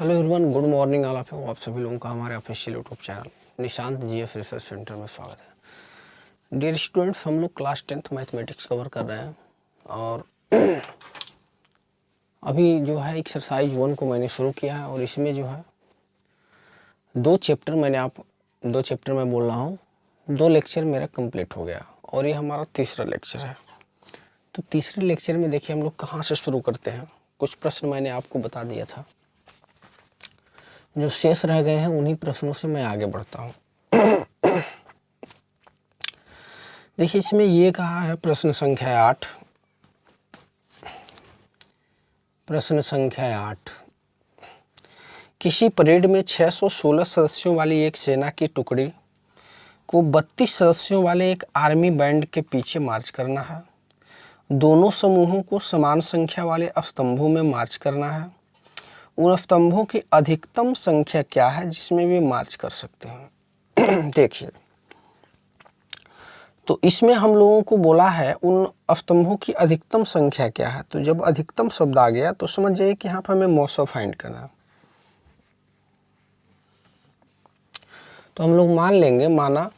Hello everyone, good morning all of you. आप सभी लोगों का हमारे official YouTube channel Nishant GF research centre में स्वागत है। डियर स्टूडेंट्स, हम लोग क्लास 10th मैथमेटिक्स कवर कर रहे हैं और अभी जो है एक्सरसाइज 1 को मैंने शुरू किया है और इसमें जो है दो चैप्टर मैं बोल रहा हूँ, 2 लेक्चर मेरा कंप्लीट हो गया और ये हमारा तीसरा लेक्चर है। तो तीसरे लेक्चर में देखिए हम लोग कहाँ से शुरू करते हैं। कुछ प्रश्न मैंने आपको बता दिया था, जो शेष रह गए हैं उन्हीं प्रश्नों से मैं आगे बढ़ता हूँ। देखिए इसमें ये कहा है प्रश्न संख्या 8। प्रश्न संख्या 8, किसी परेड में 616 सदस्यों वाली एक सेना की टुकड़ी को 32 सदस्यों वाले एक आर्मी बैंड के पीछे मार्च करना है। दोनों समूहों को समान संख्या वाले स्तंभों में मार्च करना है। उन स्तंभों की अधिकतम संख्या क्या है जिसमें वे मार्च कर सकते हैं। देखिए, तो इसमें हम लोगों को बोला है उन स्तंभों की अधिकतम संख्या क्या है। तो जब अधिकतम शब्द आ गया तो समझ जाइए कि यहाँ पर हमें मौसम फाइंड करना है। तो हम लोग मान लेंगे, माना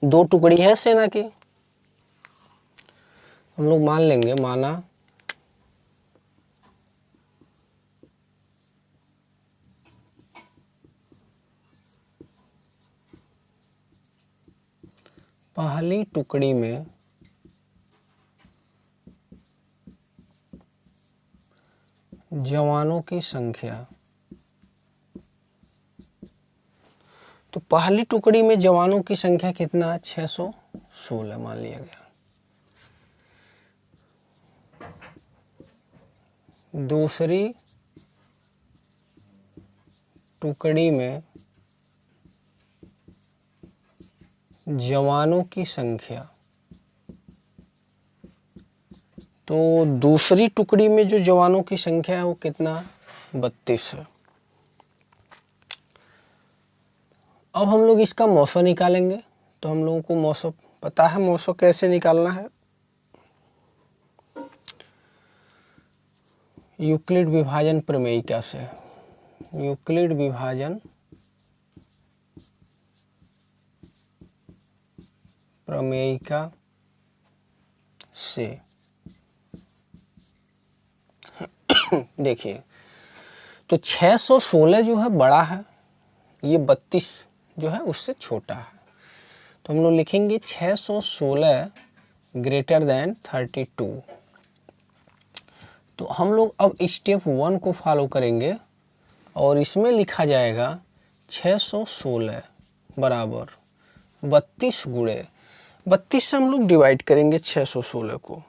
2 टुकड़ी है सेना की। हम लोग मान लेंगे, माना पहली टुकड़ी में जवानों की संख्या, तो पहली टुकड़ी में जवानों की संख्या कितना है? 616 मान लिया गया। दूसरी टुकड़ी में जवानों की संख्या, तो दूसरी टुकड़ी में जो जवानों की संख्या है वो कितना? 32 है। अब हम लोग इसका मौसम निकालेंगे। तो हम लोगों को मौसम पता है, मौसम कैसे निकालना है। यूक्लिड विभाजन प्रमेयिका से, यूक्लिड विभाजन प्रमेयिका से देखिए, तो 616 जो है बड़ा है, ये 32 जो है उससे छोटा है। तो हम लोग लिखेंगे 616 ग्रेटर देन 32। तो हम लोग अब स्टेप 1 को फॉलो करेंगे और इसमें लिखा जाएगा 616 बराबर 32 गुणे 32 से हम लोग डिवाइड करेंगे 616 को,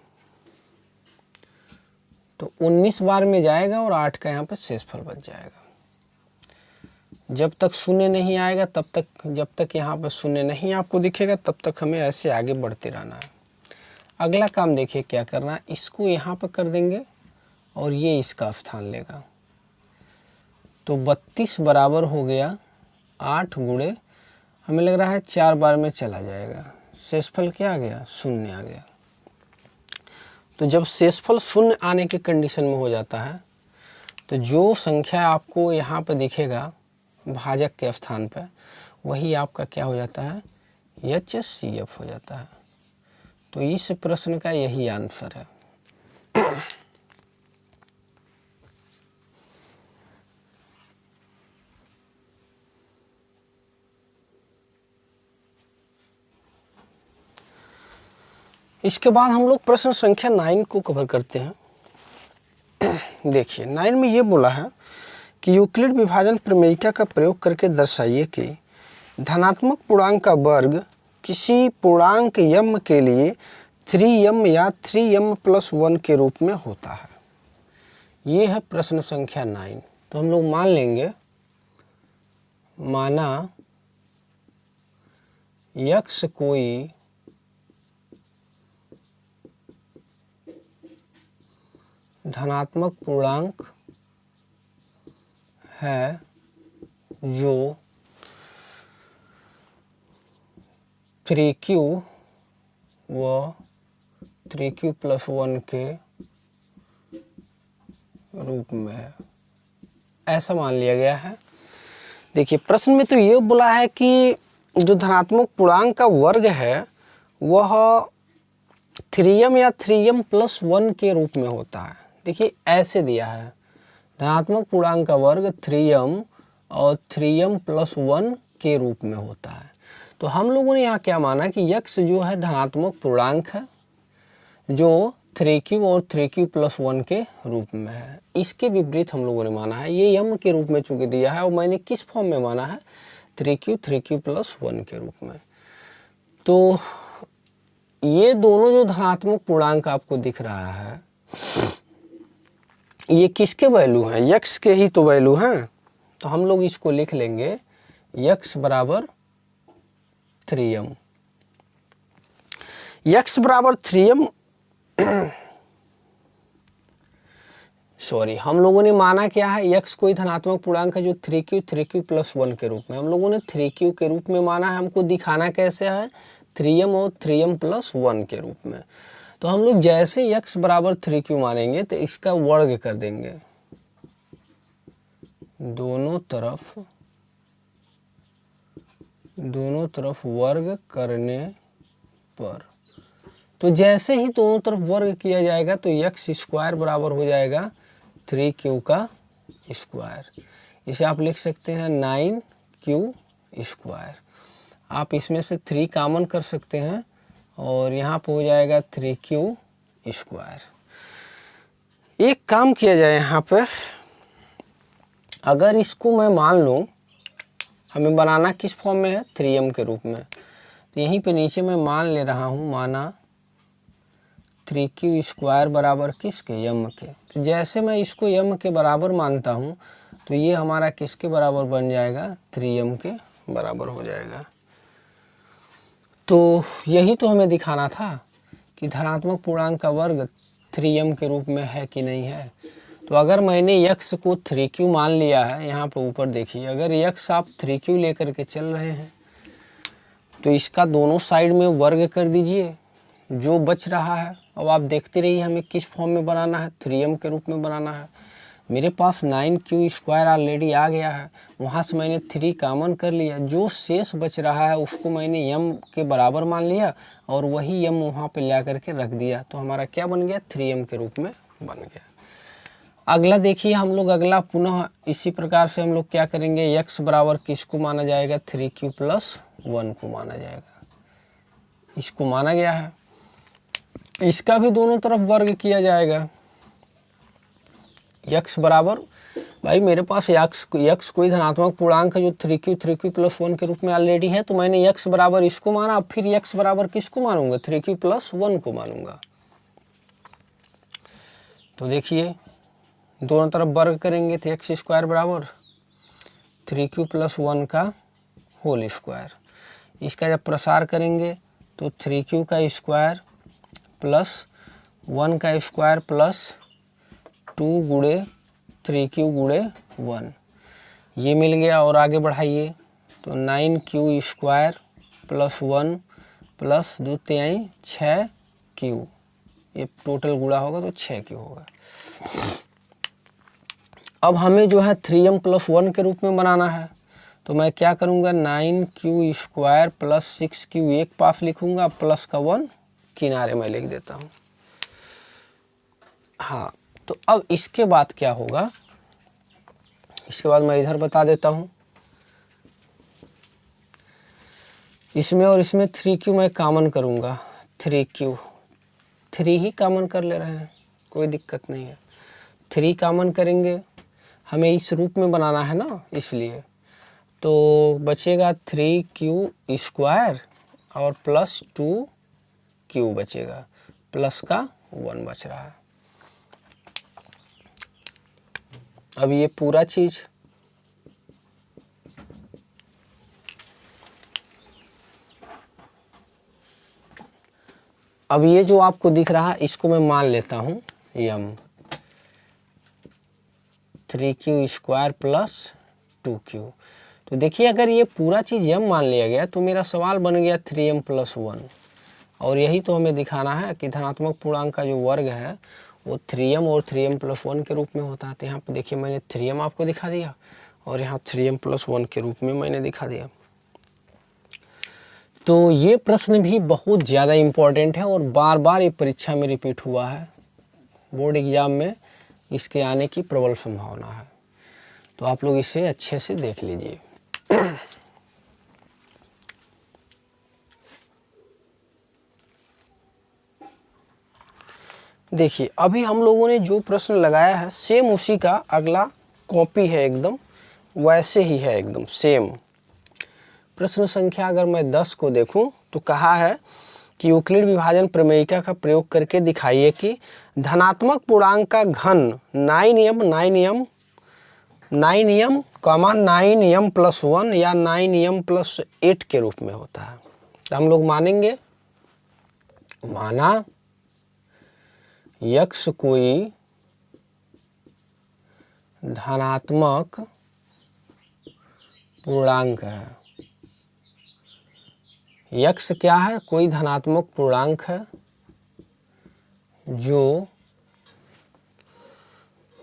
तो 19 बार में जाएगा और 8 का यहाँ पे शेषफल बच जाएगा। जब तक शून्य नहीं आएगा तब तक, जब तक यहाँ पर शून्य नहीं आपको दिखेगा तब तक हमें ऐसे आगे बढ़ते रहना है। अगला काम देखिए क्या करना है, इसको यहाँ पर कर देंगे और ये इसका स्थान लेगा। तो 32 बराबर हो गया 8 गुणे, हमें लग रहा है 4 बार में चला जाएगा। शेषफल क्या आ गया? शून्य आ गया। तो जब शेषफल शून्य आने के कंडीशन में हो जाता है तो जो संख्या आपको यहाँ पर दिखेगा भाजक के स्थान पर, वही आपका क्या हो जाता है? HCF हो जाता है। तो इस प्रश्न का यही आंसर है। इसके बाद हम लोग प्रश्न संख्या 9 को कवर करते हैं। देखिए 9 में ये बोला है कि यूक्लिड विभाजन प्रमेयिका का प्रयोग करके दर्शाइए कि धनात्मक पूर्णांक का वर्ग किसी पूर्णांक m के लिए 3m या 3m+1 के रूप में होता है। ये है प्रश्न संख्या 9। तो हम लोग मान लेंगे, माना x कोई धनात्मक पूर्णांक है जो 3q व 3q+1 के रूप में है, ऐसा मान लिया गया है। देखिए प्रश्न में तो ये बोला है कि जो धनात्मक पूर्णांक का वर्ग है वह 3m या 3m+1 के रूप में होता है। देखिए ऐसे दिया है, धनात्मक पूर्णांक का वर्ग 3m और 3m+1 के रूप में होता है। तो हम लोगों ने यहाँ क्या माना कि x जो है धनात्मक पूर्णांक है जो 3q और 3q+1 के रूप में है। इसके विपरीत हम लोगों ने माना है, ये m के रूप में चूंकि दिया है और मैंने किस फॉर्म में माना है, 3q+1 के रूप में। तो ये दोनों जो धनात्मक पूर्णांक आपको दिख रहा है ये किसके वैल्यू हैं, x के ही तो वैल्यू हैं। तो हम लोग इसको लिख लेंगे x बराबर 3m। x बराबर 3m सॉरी, हम लोगों ने माना क्या है, x कोई धनात्मक पूर्णांक है जो 3q+1 के रूप में, हम लोगों ने 3q के रूप में माना है। हमको दिखाना कैसे है, 3m और 3m+1 के रूप में। तो हम लोग जैसे x बराबर 3q मानेंगे तो इसका वर्ग कर देंगे दोनों तरफ वर्ग करने पर। तो जैसे ही दोनों तरफ वर्ग किया जाएगा तो x² बराबर हो जाएगा 3q का स्क्वायर। इसे आप लिख सकते हैं 9q²। आप इसमें से 3 कॉमन कर सकते हैं और यहाँ पे हो जाएगा 3q²। एक काम किया जाए यहाँ पर, अगर इसको मैं मान लूँ, हमें बनाना किस फॉर्म में है, 3m के रूप में। तो यहीं पे नीचे मैं मान ले रहा हूँ, माना 3q² बराबर किसके, m के। तो जैसे मैं इसको m के बराबर मानता हूँ तो ये हमारा किसके बराबर बन जाएगा, 3m के बराबर हो जाएगा। तो यही तो हमें दिखाना था कि धनात्मक पूर्णांक का वर्ग 3m के रूप में है कि नहीं है। तो अगर मैंने x को 3q मान लिया है, यहाँ पर ऊपर देखिए, अगर x आप 3q लेकर के चल रहे हैं तो इसका दोनों साइड में वर्ग कर दीजिए, जो बच रहा है। अब आप देखते रहिए हमें किस फॉर्म में बनाना है, 3m के रूप में बनाना है। मेरे पास 9q² ऑलरेडी आ गया है, वहाँ से मैंने 3 कॉमन कर लिया, जो शेष बच रहा है उसको मैंने m के बराबर मान लिया और वही m वहाँ पे ला करके रख दिया। तो हमारा क्या बन गया, 3m के रूप में बन गया। अगला देखिए हम लोग, अगला पुनः इसी प्रकार से हम लोग क्या करेंगे, x बराबर किसको माना जाएगा, 3q+1 को माना जाएगा। इसको माना गया है, इसका भी दोनों तरफ वर्ग किया जाएगा। x बराबर, भाई मेरे पास x कोई धनात्मक पूर्णांक है जो 3q+1 के रूप में ऑलरेडी है, तो मैंने x बराबर इसको माना, अब फिर x बराबर किसको मानूंगा, 3q+1 को मानूंगा। तो देखिए दोनों तरफ वर्ग करेंगे तो x² बराबर 3q+1 का होल स्क्वायर। इसका जब प्रसार करेंगे तो 3q का स्क्वायर प्लस 1 का स्क्वायर प्लस 2 गुणे 3q × 1 ये मिल गया। और आगे बढ़ाइए तो 9q² प्लस 1 प्लस 2 3 6q, ये टोटल गुणा होगा तो 6q होगा। अब हमें जो है 3m+1 के रूप में बनाना है, तो मैं क्या करूँगा, 9q² प्लस 6q एक पास लिखूँगा, प्लस का 1 किनारे में लिख देता हूँ। हाँ, तो अब इसके बाद क्या होगा, इसके बाद मैं इधर बता देता हूँ। इसमें और इसमें 3q मैं कॉमन करूँगा, 3q 3 ही कॉमन कर ले रहे हैं, कोई दिक्कत नहीं है। 3 कॉमन करेंगे, हमें इस रूप में बनाना है ना, इसलिए तो बचेगा 3q² और प्लस 2q बचेगा, प्लस का 1 बच रहा है। अब ये पूरा चीज़ अब ये जो आपको दिख रहा है इसको मैं मान लेता हूँ m, 3q² प्लस 2q। तो देखिए अगर ये पूरा चीज़ m मान लिया गया तो मेरा सवाल बन गया 3m+1। और यही तो हमें दिखाना है कि धनात्मक पूर्णांक का जो वर्ग है वो 3m और 3m+1 के रूप में होता है। तो यहाँ पे देखिए मैंने 3m आपको दिखा दिया और यहाँ 3m+1 के रूप में मैंने दिखा दिया। तो ये प्रश्न भी बहुत ज़्यादा इम्पोर्टेंट है और बार बार ये परीक्षा में रिपीट हुआ है, बोर्ड एग्ज़ाम में इसके आने की प्रबल संभावना है। तो आप लोग इसे अच्छे से देख लीजिए। देखिए अभी हम लोगों ने जो प्रश्न लगाया है सेम उसी का अगला कॉपी है, एकदम वैसे ही है, एकदम सेम। प्रश्न संख्या अगर मैं 10 को देखूं तो कहा है कि यूक्लिड विभाजन प्रमेयिका का प्रयोग करके दिखाइए कि धनात्मक पूर्णांक का घन 9m+1 या 9m+8 के रूप में होता है। तो हम लोग मानेंगे, माना यक्ष कोई धनात्मक पूर्णांक है। यक्ष क्या है? कोई धनात्मक पूर्णांक है जो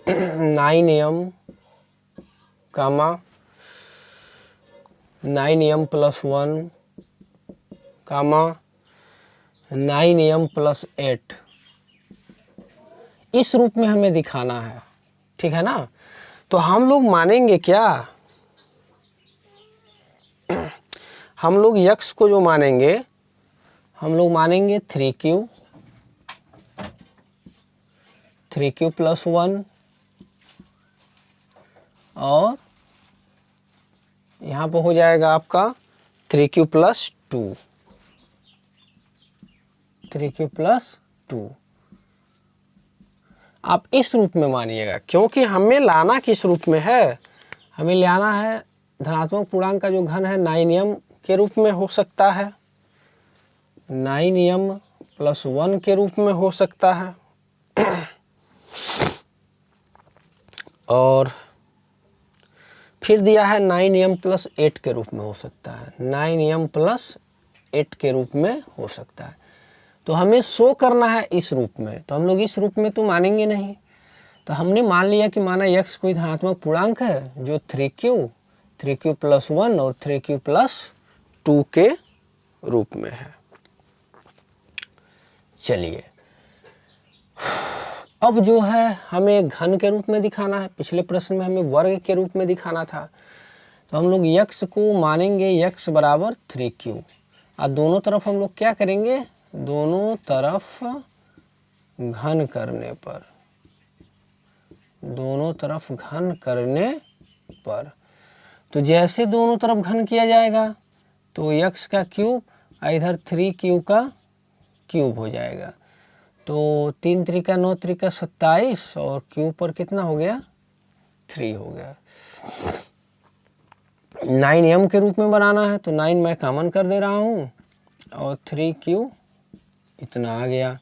9m, 9m+1, 9m+8 इस रूप में हमें दिखाना है, ठीक है ना। तो हम लोग मानेंगे क्या, हम लोग यक्ष को जो मानेंगे, हम लोग मानेंगे 3q +1 और यहाँ पर हो जाएगा आपका 3q + 2। आप इस रूप में मानिएगा, क्योंकि हमें लाना किस रूप में है, हमें लाना है धनात्मक पूर्णांक का जो घन है 9m के रूप में हो सकता है, 9m+1 के रूप में हो सकता है और फिर दिया है 9m+8 के रूप में हो सकता है, 9m+8 के रूप में हो सकता है। तो हमें शो करना है इस रूप में, तो हम लोग इस रूप में तो मानेंगे नहीं। तो हमने मान लिया कि माना यक्ष कोई धनात्मक पूर्णांक है जो 3q +1 और 3q + 2 के रूप में है। चलिए अब जो है हमें घन के रूप में दिखाना है, पिछले प्रश्न में हमें वर्ग के रूप में दिखाना था। तो हम लोग यक्ष को मानेंगे यक्ष बराबर 3q और दोनों तरफ हम लोग क्या करेंगे, दोनों तरफ घन करने पर, दोनों तरफ घन करने पर, तो जैसे दोनों तरफ घन किया जाएगा तो यक्ष का क्यूब इधर 3q का क्यूब हो जाएगा। तो 3 त्रिका 9 त्रिका 27 और क्यूब पर कितना हो गया, 3 हो गया। 9m के रूप में बनाना है तो 9 मैं कॉमन कर दे रहा हूँ और 3q इतना आ गया।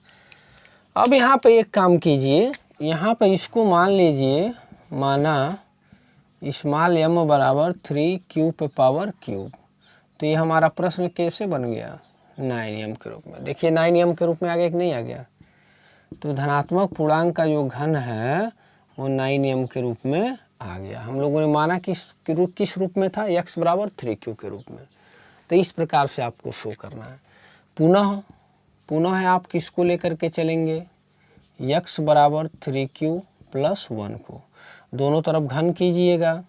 अब यहाँ पे एक काम कीजिए, यहाँ पे इसको मान लीजिए, माना स्मॉल m बराबर 3q पे पावर क्यूब। तो ये हमारा प्रश्न कैसे बन गया, 9m के रूप में। देखिए 9m के रूप में आ गया कि नहीं आ गया। तो धनात्मक पूर्णांक का जो घन है वो 9m के रूप में आ गया। हम लोगों ने माना किस रूप में था, x बराबर 3q के रूप में। तो इस प्रकार से आपको शो करना है। पुनः आप किसको लेकर के चलेंगे, x बराबर 3q + 1 को दोनों तरफ घन कीजिएगा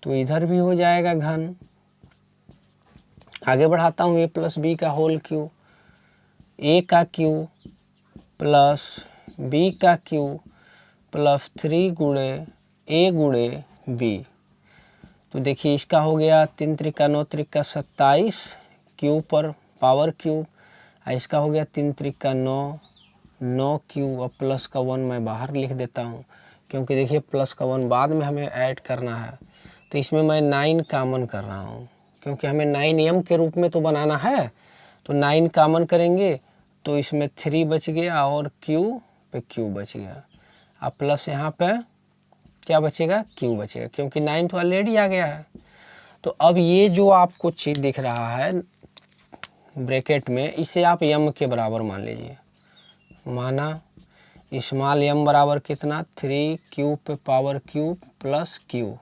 तो इधर भी हो जाएगा घन। आगे बढ़ाता हूँ, a + b का होल क्यूब, a का क्यूब प्लस b का क्यूब प्लस 3 गुणे a गुणे b। तो देखिए इसका हो गया 3 त्रिका 9 त्रिका 27 क्यूब पर पावर क्यूब, इसका हो गया 3 त्रिका 9 क्यूब और प्लस का 1 मैं बाहर लिख देता हूँ, क्योंकि देखिए प्लस का 1 बाद में हमें ऐड करना है। तो इसमें मैं 9 कॉमन कर रहा हूँ, क्योंकि हमें 9m के रूप में तो बनाना है। तो 9 कॉमन करेंगे तो इसमें 3 बच गया और q पे q बच गया। अब प्लस यहाँ पे क्या बचेगा, q बचेगा, क्योंकि 9 तो ऑलरेडी आ गया है। तो अब ये जो आपको चीज़ दिख रहा है ब्रैकेट में, इसे आप m के बराबर मान लीजिए। माना स्मॉल m बराबर कितना 3 क्यूब पे पावर क्यूब प्लस क्यू।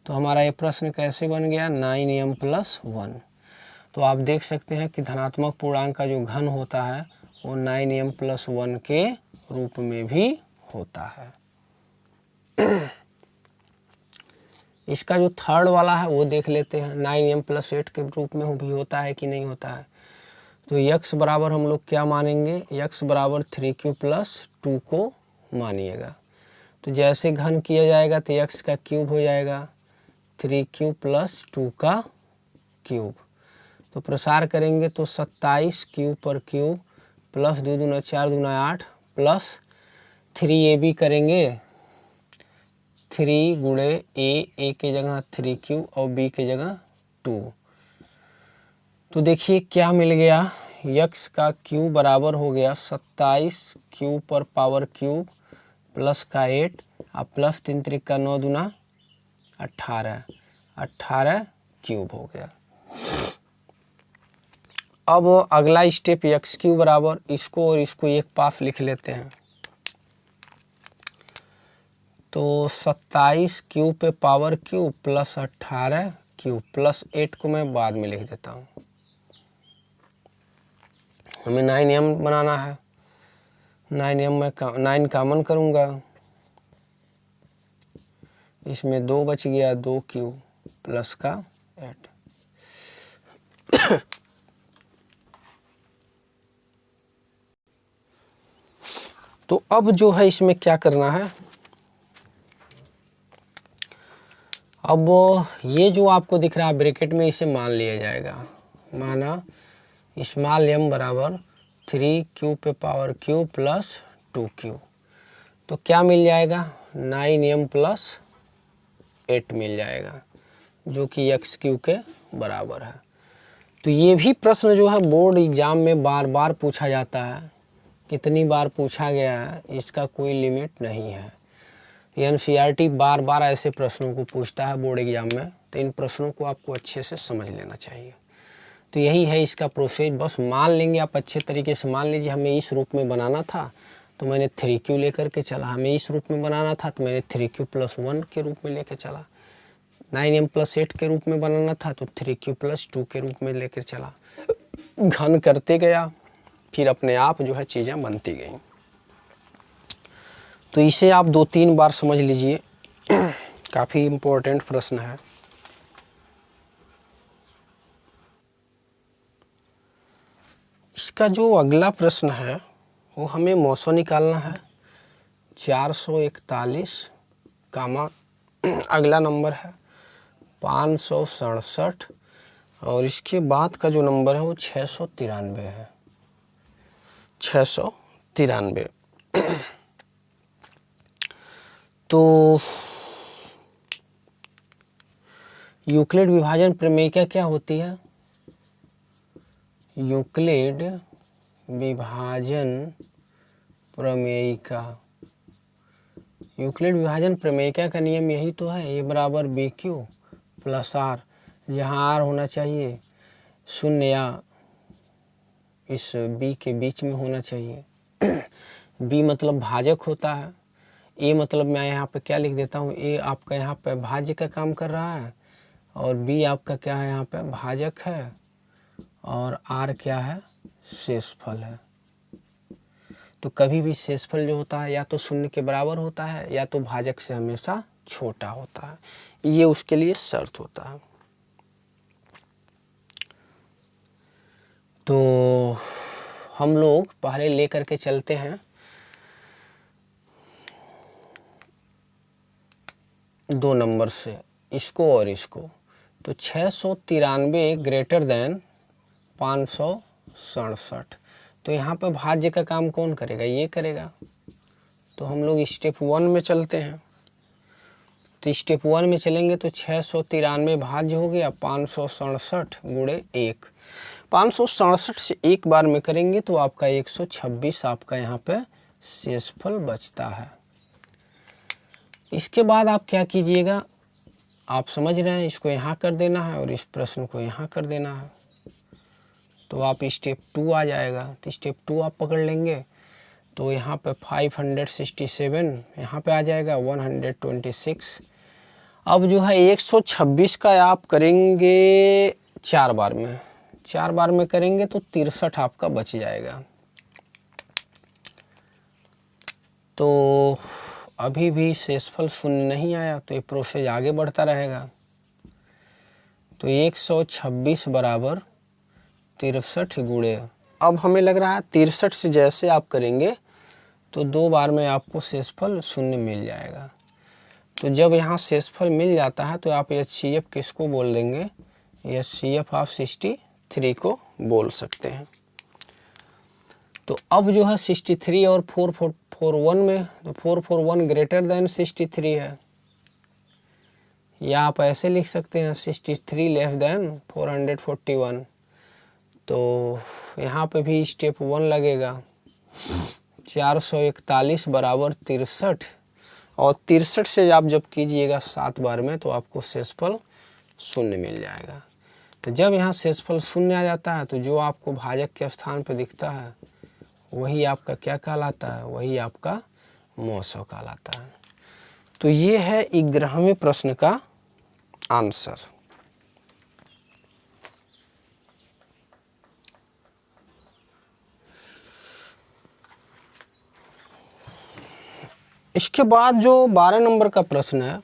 तो हमारा ये प्रश्न कैसे बन गया 9m + 1। तो आप देख सकते हैं कि धनात्मक पूर्णांक का जो घन होता है वो 9m + 1 के रूप में भी होता है। इसका जो थर्ड वाला है वो देख लेते हैं 9m + 8 के रूप में भी होता है कि नहीं होता है। तो x बराबर हम लोग क्या मानेंगे, x बराबर 3q + 2 को मानिएगा। तो जैसे घन किया जाएगा तो x का क्यूब हो जाएगा 3q + 2 का क्यूब। तो प्रसार करेंगे तो 27 क्यूब पर क्यूब प्लस 2 दूना 4 दूना 8 प्लस 3ab करेंगे 3 गुणे a के जगह 3q और b के जगह 2। तो देखिए क्या मिल गया, x का क्यूब बराबर हो गया 27 क्यूब पर पावर क्यूब प्लस का 8 और प्लस 3 त्रिक 9 दूना 18 क्यूब हो गया। अब अगला स्टेप x³ बराबर इसको और इसको एक पास लिख लेते हैं। तो 27 क्यूब पे power cube plus 18 cube plus 8 को मैं बाद में लिख देता हूँ। हमें 9m बनाना है, 9m में 9 कॉमन करूँगा, इसमें 2 बच गया 2 क्यूब प्लस का 8। तो अब जो है इसमें क्या करना है, अब ये जो आपको दिख रहा है ब्रैकेट में इसे मान लिया जाएगा। माना स्मॉल m बराबर 3q पे पावर क्यूब प्लस 2q। तो क्या मिल जाएगा 9m + 8 मिल जाएगा जो कि x³ के बराबर है। तो ये भी प्रश्न जो है बोर्ड एग्ज़ाम में बार बार पूछा जाता है। कितनी बार पूछा गया है इसका कोई लिमिट नहीं है। NCERT बार बार ऐसे प्रश्नों को पूछता है बोर्ड एग्ज़ाम में, तो इन प्रश्नों को आपको अच्छे से समझ लेना चाहिए। तो यही है इसका प्रोसेस, बस मान लेंगे आप अच्छे तरीके से। मान लीजिए हमें इस रूप में बनाना था तो मैंने 3q लेकर के चला, हमें इस रूप में बनाना था तो मैंने 3q + 1 के रूप में लेकर चला, 9m + 8 के रूप में बनाना था तो 3q + 2 के रूप में लेकर चला। घन करते गया, फिर अपने आप जो है चीज़ें बनती गई। तो इसे आप 2-3 बार समझ लीजिए, काफ़ी इम्पोर्टेंट प्रश्न है। इसका जो अगला प्रश्न है वो हमें मौसो निकालना है 441, अगला नंबर है 567 और इसके बाद का जो नंबर है वो 693 है, 693। तो यूक्लिड विभाजन प्रमेयिका क्या होती है, यूक्लिड विभाजन प्रमेयिका, यूक्लिड विभाजन प्रमेयिका का नियम यही तो है, a बराबर BQ + R, जहाँ R होना चाहिए 0 या इस B के बीच में होना चाहिए। B मतलब भाजक होता है, A मतलब मैं यहाँ पे क्या लिख देता हूँ, A आपका यहाँ पे भाज्य का काम कर रहा है और B आपका क्या है यहाँ पे भाजक है और R क्या है शेषफल है। तो कभी भी शेषफल जो होता है या तो 0 के बराबर होता है या तो भाजक से हमेशा छोटा होता है, ये उसके लिए शर्त होता है। तो हम लोग पहले लेकर के चलते हैं 2 नंबर से, इसको और इसको। तो 693 ग्रेटर देन 567, तो यहाँ पर भाज्य का काम कौन करेगा, ये करेगा। तो हम लोग स्टेप 1 में चलते हैं। तो स्टेप 1 में चलेंगे तो 693 भाज्य हो गया 567 गुणे 1, 567 से एक बार में करेंगे तो आपका 126 आपका यहाँ पे शेषफल बचता है। इसके बाद आप क्या कीजिएगा, आप समझ रहे हैं, इसको यहाँ कर देना है और इस प्रश्न को यहाँ कर देना है। तो आप स्टेप 2 आ जाएगा, तो स्टेप 2 आप पकड़ लेंगे तो यहाँ पे 567, यहाँ पे आ जाएगा 126। अब जो है 126 का आप करेंगे 4 बार में, 4 बार में करेंगे तो 63 आपका बच जाएगा। तो अभी भी शेषफल शून्य नहीं आया, तो ये प्रोसेस आगे बढ़ता रहेगा। तो 126 बराबर 63 गुणे, अब हमें लग रहा है 63 से जैसे आप करेंगे तो 2 बार में आपको शेषफल शून्य मिल जाएगा। तो जब यहाँ शेषफल मिल जाता है तो आप HCF किसको बोल देंगे, HCF आप 63 को बोल सकते हैं। तो अब जो है 63 और 441 में, तो 441 ग्रेटर देन 63 है, या आप ऐसे लिख सकते हैं 63 लेस देन 441। तो यहाँ पे भी स्टेप 1 लगेगा, 441 बराबर 63, और 63 से आप जब कीजिएगा 7 बार में तो आपको शेषफल शून्य मिल जाएगा। तो जब यहाँ शेषफल शून्य आ जाता है तो जो आपको भाजक के स्थान पर दिखता है वही आपका क्या कहलाता है, वही आपका मौसव कहलाता है। तो ये है 11वें प्रश्न का आंसर। इसके बाद जो 12 नंबर का प्रश्न है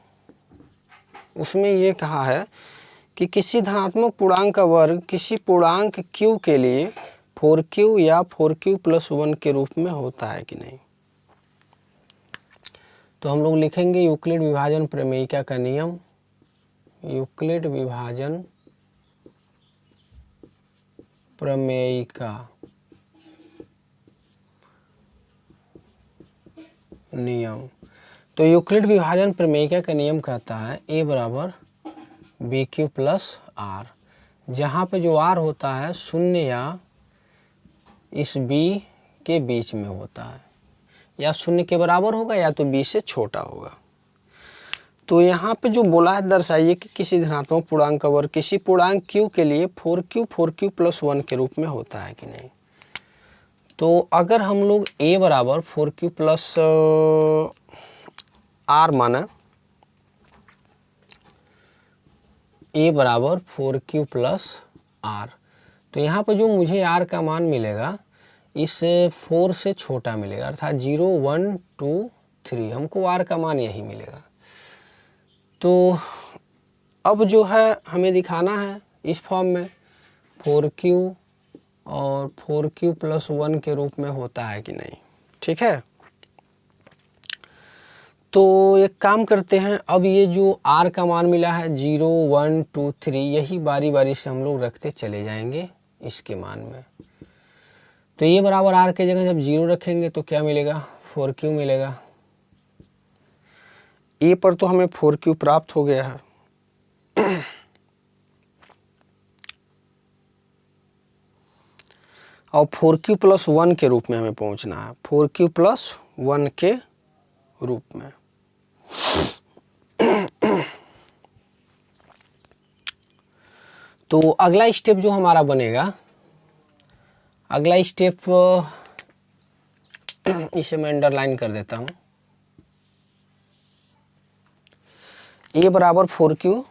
उसमें ये कहा है कि किसी धनात्मक पूर्णांक का वर्ग किसी पूर्णांक q के लिए 4q या 4q+1 के रूप में होता है कि नहीं। तो हम लोग लिखेंगे यूक्लिड विभाजन प्रमेयिका का नियम, यूक्लिड विभाजन प्रमेयिका नियम। तो यूक्लिड विभाजन प्रमेयिका का नियम कहता है a बराबर BQ प्लस R, जहाँ पे जो R होता है शून्य या इस B के बीच में होता है, या शून्य के बराबर होगा या तो B से छोटा होगा। तो यहाँ पे जो बोला है दर्शाइए कि किसी धनात्मक पूर्णांक का वर्ग किसी पूर्णांक Q के लिए 4q+1 के रूप में होता है कि नहीं। तो अगर हम लोग a बराबर 4q प्लस R माना, a बराबर 4q प्लस R, तो यहाँ पर जो मुझे R का मान मिलेगा इस 4 से छोटा मिलेगा, अर्थात 0 1 2 3 हमको R का मान यही मिलेगा। तो अब जो है हमें दिखाना है इस फॉर्म में 4q और 4q+1 के रूप में होता है कि नहीं। ठीक है, तो एक काम करते हैं, अब ये जो R का मान मिला है 0 1 2 3, यही बारी बारी से हम लोग रखते चले जाएंगे इसके मान में। तो ये बराबर R के जगह जब 0 रखेंगे तो क्या मिलेगा, 4q मिलेगा। A पर तो हमें 4q प्राप्त हो गया है, और 4q+1 के रूप में हमें पहुंचना है, 4q+1 के रूप में। तो अगला स्टेप जो हमारा बनेगा, अगला स्टेप इसे मैं अंडरलाइन कर देता हूं, a बराबर 4q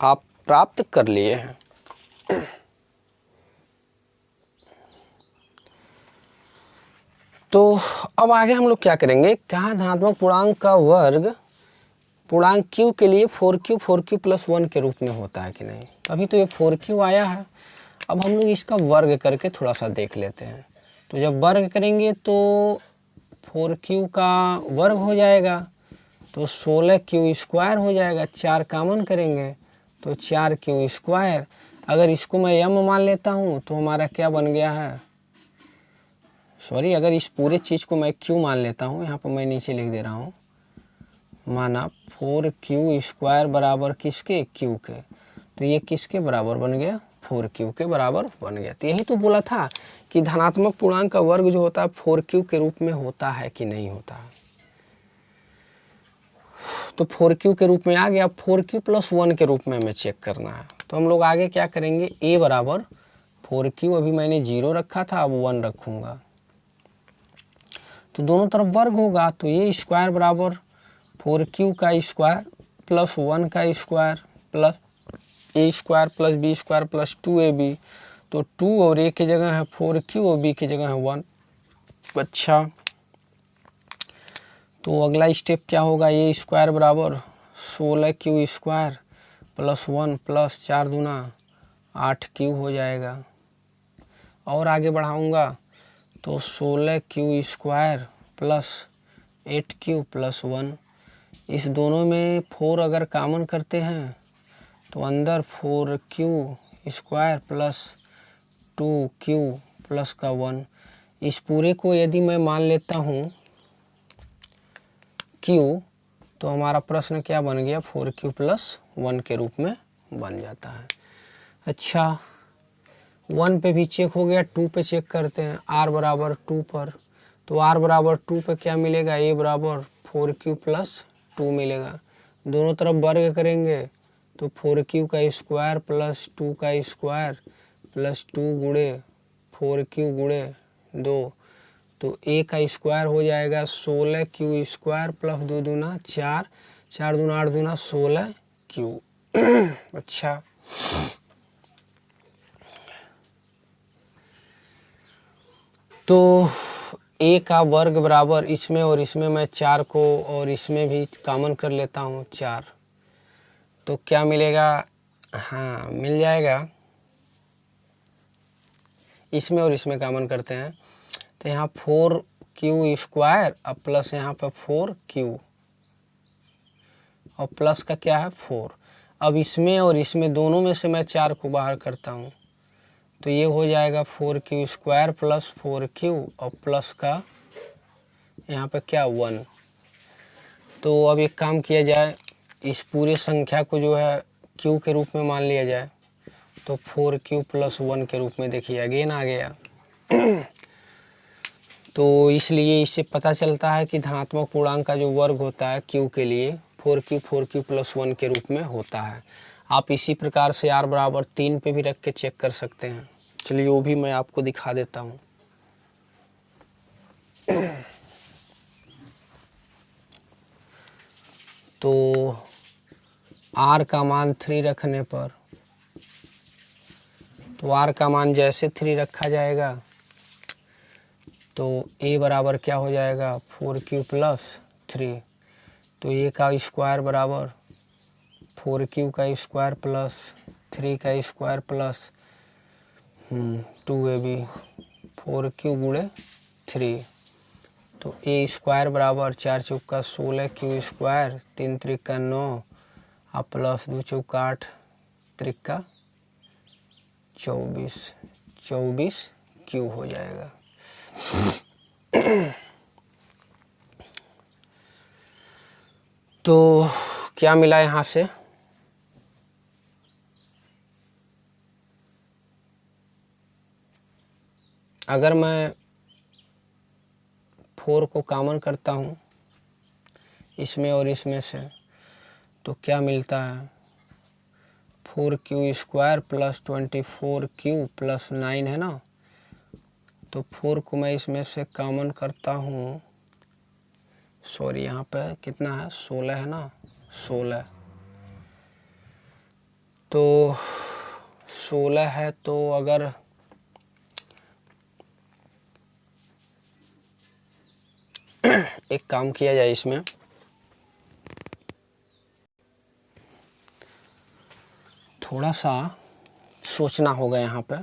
आप प्राप्त कर लिए हैं। तो अब आगे हम लोग क्या करेंगे, कहाँ धनात्मक पूर्णांक का वर्ग पूर्णांक q के लिए 4q+1 के रूप में होता है कि नहीं। अभी तो ये 4q आया है, अब हम लोग इसका वर्ग करके थोड़ा सा देख लेते हैं। तो जब वर्ग करेंगे तो 4q का वर्ग हो जाएगा, तो 16q² हो जाएगा, 4 कामन करेंगे तो 4q²। अगर इसको मैं m मान लेता हूँ तो हमारा क्या बन गया है, सॉरी, अगर इस पूरे चीज़ को मैं q मान लेता हूँ, यहाँ पर मैं नीचे लिख दे रहा हूँ, माना 4q² बराबर किसके, q के, तो ये किसके बराबर बन गया, 4q के बराबर बन गया। तो यही तो बोला था कि धनात्मक पूर्णांक का वर्ग जो होता है 4q के रूप में होता है कि नहीं होता है। तो 4q के रूप में आ गया, 4q+1 के रूप में हमें चेक करना है। तो हम लोग आगे क्या करेंगे, a बराबर 4q, अभी मैंने 0 रखा था अब 1 रखूँगा, तो दोनों तरफ वर्ग होगा, तो ये स्क्वायर बराबर 4q का स्क्वायर प्लस 1 का square plus a square plus b square plus 2ab। तो 2 और a की जगह है 4q और b की जगह है 1। अच्छा, तो अगला स्टेप क्या होगा, a स्क्वायर बराबर 16q स्क्वायर प्लस 1 प्लस 4 दूना 8q हो जाएगा। और आगे बढ़ाऊँगा तो 16q square plus 8q plus 1। इस दोनों में 4 अगर कॉमन करते हैं तो अंदर 4q square plus 2q plus का 1। इस पूरे को यदि मैं मान लेता हूँ q, तो हमारा प्रश्न क्या बन गया, 4q प्लस 1 के रूप में बन जाता है। अच्छा, 1 पे भी चेक हो गया, 2 पे चेक करते हैं, r बराबर 2 पर। तो r बराबर 2 पे क्या मिलेगा, a बराबर 4q प्लस 2 मिलेगा। दोनों तरफ वर्ग करेंगे तो 4q का स्क्वायर प्लस 2 का स्क्वायर प्लस 2 गुणे 4q गुणे 2, तो a का स्क्वायर हो जाएगा 16q स्क्वायर प्लस 2 दूना 4, 4 दूना 8 दूना 16q। अच्छा, तो a का वर्ग बराबर इसमें और इसमें मैं 4 को और इसमें भी कॉमन कर लेता हूँ 4, तो क्या मिलेगा, हाँ मिल जाएगा। इसमें और इसमें कॉमन करते हैं तो यहाँ 4q स्क्वायर अब प्लस यहाँ पर 4q और प्लस का क्या है 4। अब इसमें और इसमें दोनों में से मैं 4 को बाहर करता हूँ तो ये हो जाएगा 4q स्क्वायर प्लस 4q और प्लस का यहाँ पे क्या 1। तो अब एक काम किया जाए, इस पूरे संख्या को जो है q के रूप में मान लिया जाए, तो 4q प्लस 1 के रूप में देखिए अगेन आ गया। तो इसलिए इससे पता चलता है कि धनात्मक पूर्णांक का जो वर्ग होता है q के लिए 4q प्लस 1 के रूप में होता है। आप इसी प्रकार से r बराबर 3 पे भी रख के चेक कर सकते हैं। चलिए वो भी मैं आपको दिखा देता हूँ। तो r का मान 3 रखने पर, तो r का मान जैसे 3 रखा जाएगा तो a बराबर क्या हो जाएगा 4q प्लस 3। तो a का स्क्वायर बराबर 4q का स्क्वायर प्लस 3 का स्क्वायर प्लस 2ab 4q गुणे 3। तो a स्क्वायर बराबर 4 चौका 16q स्क्वायर 3 त्रिका 9 और प्लस 2 चौका 8 त्रिका 24q हो जाएगा। तो क्या मिला यहाँ से, अगर मैं 4 को कॉमन करता हूँ इसमें और इसमें से तो क्या मिलता है 4q square plus 24q plus 9 है ना। तो 4 को मैं इसमें से कॉमन करता हूँ, सॉरी यहाँ पे कितना है 16 है ना, 16। तो 16 है, तो अगर एक काम किया जाए, इसमें थोड़ा सा सोचना होगा। यहाँ पे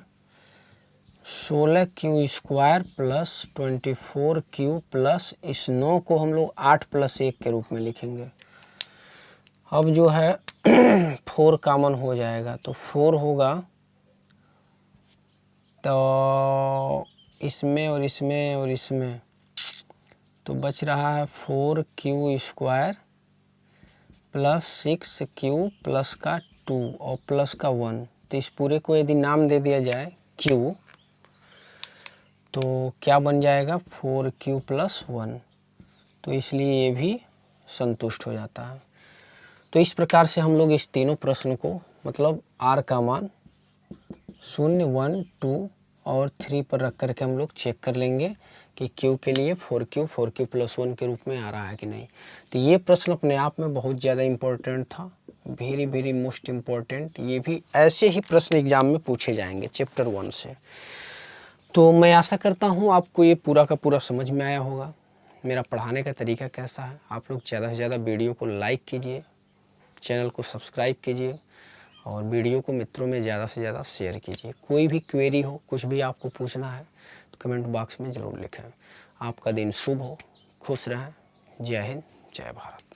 16q square plus 24q plus इस 9 को हम लोग 8 प्लस 1 के रूप में लिखेंगे। अब जो है 4 कॉमन हो जाएगा तो 4 होगा, तो इसमें और इसमें और इसमें तो बच रहा है 4q square plus 6q plus का 2 और प्लस का 1। तो इस पूरे को यदि नाम दे दिया जाए q, तो क्या बन जाएगा 4q प्लस 1। तो इसलिए ये भी संतुष्ट हो जाता है। तो इस प्रकार से हम लोग इस तीनों प्रश्न को, मतलब r का मान 0, 1, 2 और 3 पर रख करके हम लोग चेक कर लेंगे कि क्यू के लिए 4Q प्लस 1 के रूप में आ रहा है कि नहीं। तो ये प्रश्न अपने आप में बहुत ज़्यादा इम्पोर्टेंट था, वेरी मोस्ट इम्पोर्टेंट। ये भी ऐसे ही प्रश्न एग्जाम में पूछे जाएंगे चैप्टर 1 से। तो मैं आशा करता हूँ आपको ये पूरा का पूरा समझ में आया होगा। मेरा पढ़ाने का तरीका कैसा है, आप लोग ज़्यादा से ज़्यादा वीडियो को लाइक कीजिए, चैनल को सब्सक्राइब कीजिए और वीडियो को मित्रों में ज़्यादा से ज़्यादा शेयर कीजिए। कोई भी क्वेरी हो, कुछ भी आपको पूछना है तो कमेंट बॉक्स में ज़रूर लिखें। आपका दिन शुभ हो, खुश रहें। जय हिंद, जय भारत।